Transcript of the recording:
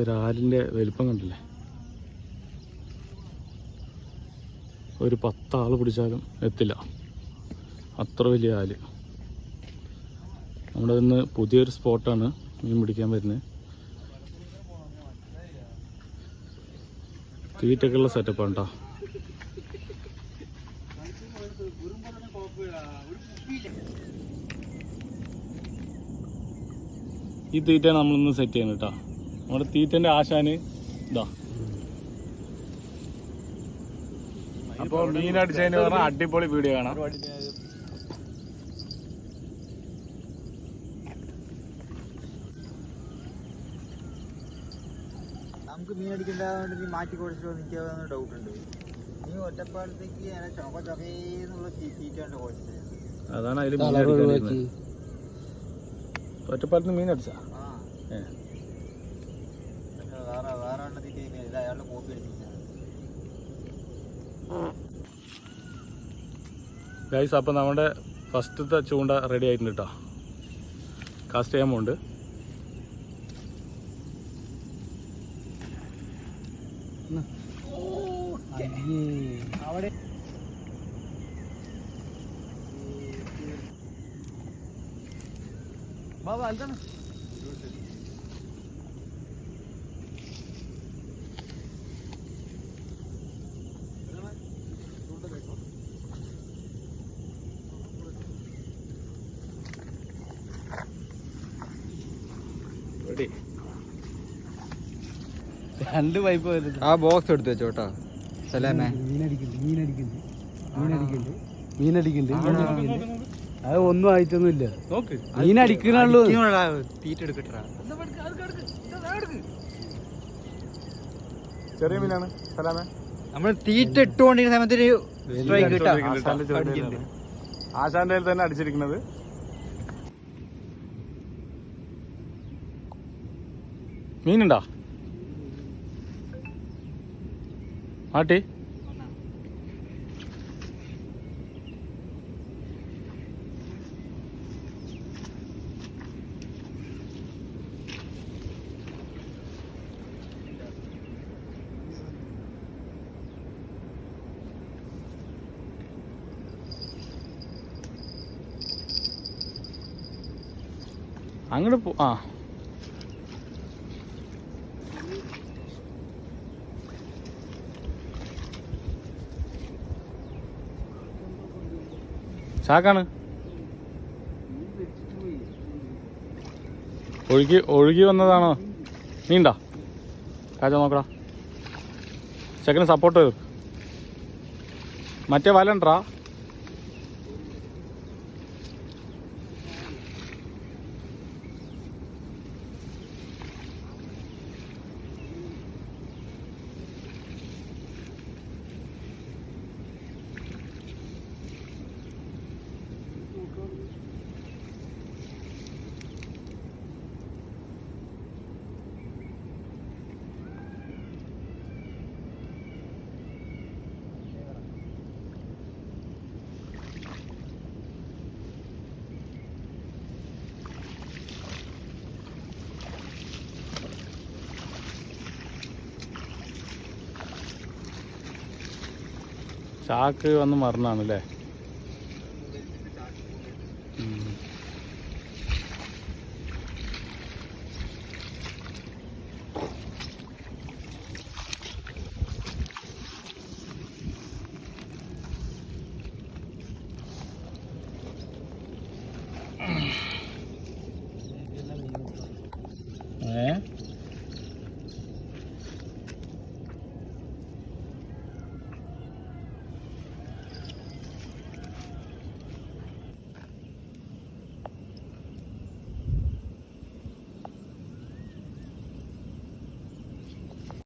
ഒരാലിൻ്റെ വലിപ്പം കണ്ടില്ലേ? ഒരു 10 ആൾ പിടിച്ചാലും എത്തില്ല, അത്ര വലിയ ആല്. നമ്മുടെ ഇന്ന് പുതിയൊരു സ്പോട്ടാണ് മീൻ പിടിക്കാൻ വരുന്നത്. തീറ്റൊക്കെയുള്ള സെറ്റപ്പാണ് കേട്ടോ. ഈ തീറ്റയാണ് നമ്മളിന്ന് സെറ്റ് ചെയ്യുന്നത് കേട്ടോ. നമ്മുടെ തീറ്റൻ്റെ ആശാന് ഇതാ. അപ്പോൾ മീൻ അടിച്ചതിന് പറഞ്ഞാൽ അടിപൊളി വീഡിയോ കാണാം. നമുക്ക് മീൻ അടിക്കേണ്ടതുകൊണ്ട് നീ മാറ്റി കൊടുത്തിട്ടോ എനിക്ക് ഡൗട്ട് ഉണ്ട്. നീ ഒറ്റപ്പാടത്തേക്ക് ചൊകേന്നുള്ള തീറ്റ കൊടുത്തത്. അതാണ് അതിൽ മീൻ അടിക്കാൻ. ഒറ്റപ്പാലത്ത് മീൻ അടിച്ചാ വേറെ എണ്ണ തീറ്റ ഇത് അയാളുടെ കോപ്പി അടിച്ചില്ല. ഗൈസ്, അപ്പം നമ്മുടെ ഫസ്റ്റത്തെ ചൂണ്ട റെഡി ആയിട്ടുണ്ട് കേട്ടോ. കാസ്റ്റ് ചെയ്യാൻ പോകുന്നുണ്ട്. അവിടെ ബാബാ എന്താണ് രണ്ട് പൈപ്പ് വരുന്നത്. ആ ബോക്സ് എടുത്ത് വെച്ചോട്ടാ. സലാമേ അത് ഒന്നും ആയിട്ടൊന്നുമില്ല. മീൻ അടിക്കണുള്ളൂ. തീറ്റ എടുക്കട്ടാ. ചെറിയ മീനാണ് സലാമേ. നമ്മൾ തീറ്റ ഇട്ടുകൊണ്ടിരുന്ന സമയത്ത് ആശാന്റെ തന്നെ അടിച്ചിരിക്കുന്നത്. മീനുണ്ടോ ആട്ടി? അങ്ങോട്ട് പോ. ആ ചാക്കാണ്. ഒഴുകി വന്നതാണോ? നീണ്ടാ കാച്ച നോക്കടാ. ചെക്കന് സപ്പോർട്ട് ചെയ്തു. മറ്റേ വലണ്ടാ. ചാക്ക് വന്ന് മറന്നാണല്ലേ? ഏ